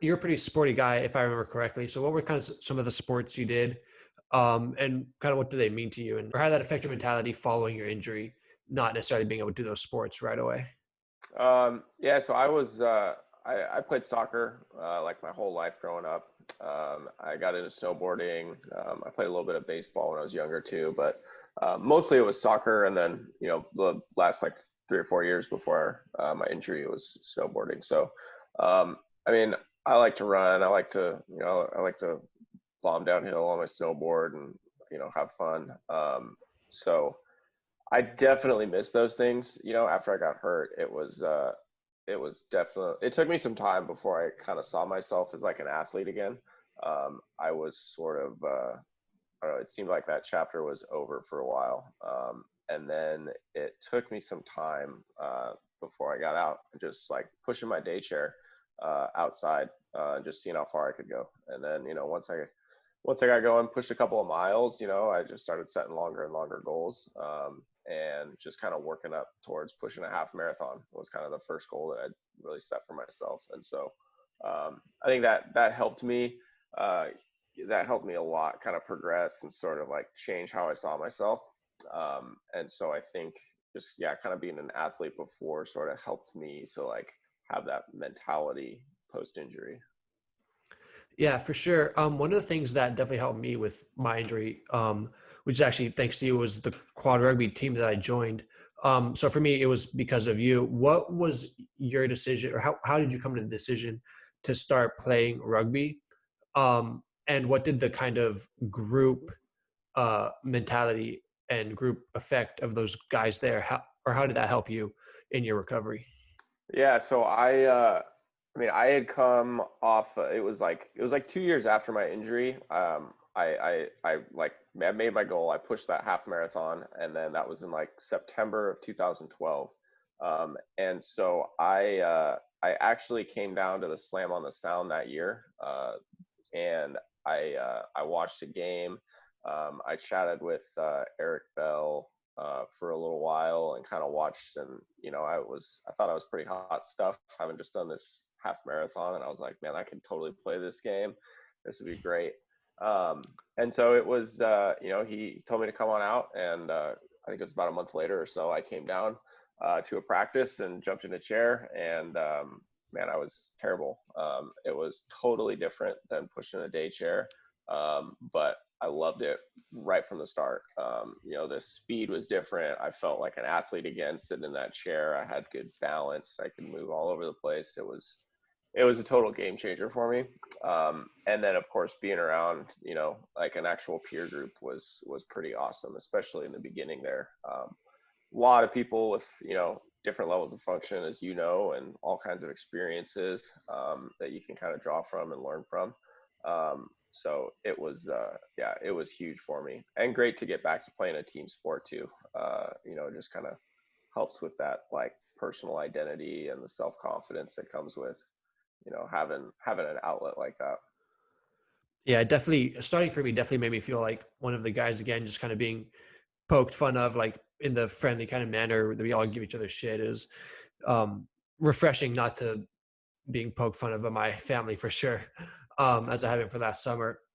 you're a pretty sporty guy, if I remember correctly. So what were kind of some of the sports you did, and kind of what do they mean to you, and or how did that affect your mentality following your injury, not necessarily being able to do those sports right away? Yeah, so I played soccer like my whole life growing up. I got into snowboarding. I played a little bit of baseball when I was younger too, but mostly it was soccer. And then the last like 3 or 4 years before my injury was snowboarding. So I mean, I like to run. I like to bomb downhill on my snowboard and have fun. So. I definitely miss those things. After I got hurt, it was definitely, it took me some time before I kind of saw myself as like an athlete again. I was sort of, I don't know, it seemed like that chapter was over for a while. And then it took me some time before I got out and just like pushing my day chair outside and just seeing how far I could go. And then, once I got going, pushed a couple of miles, I just started setting longer and longer goals, and just kind of working up towards pushing a half marathon was kind of the first goal that I'd really set for myself. And so I think that helped me. Uh, that helped me a lot, kind of progress and sort of like change how I saw myself. And so I think just yeah, kind of being an athlete before sort of helped me to like have that mentality post injury. Yeah, for sure. One of the things that definitely helped me with my injury, which is actually thanks to you, was the quad rugby team that I joined. So for me, it was because of you. What was your decision, or how did you come to the decision to start playing rugby? And what did the kind of group mentality and group effect of those guys there, how did that help you in your recovery? Yeah, so I mean, I had come off. It was like 2 years after my injury. I made my goal. I pushed that half marathon, and then that was in like September of 2012. And so I actually came down to the Slam on the Sound that year, and I watched a game. I chatted with Eric Bell for a little while and kind of watched, and I thought I was pretty hot stuff, having just done this half marathon, and I was like, man, I could totally play this game. This would be great. And so it was, he told me to come on out, and I think it was about a month later or so, I came down to a practice and jumped in a chair, and man, I was terrible. It was totally different than pushing a day chair, but I loved it right from the start. The speed was different. I felt like an athlete again, sitting in that chair. I had good balance. I could move all over the place. It was a total game changer for me. And then of course being around, like an actual peer group was pretty awesome, especially in the beginning there. A lot of people with different levels of function, as and all kinds of experiences that you can kind of draw from and learn from. So it was yeah, it was huge for me, and great to get back to playing a team sport too. It just kind of helps with that like personal identity and the self confidence that comes with having an outlet like that. Yeah, definitely starting for me definitely made me feel like one of the guys again, just kind of being poked fun of, like in the friendly kind of manner that we all give each other shit is um, refreshing, not to being poked fun of by my family for sure, as I have been for last summer.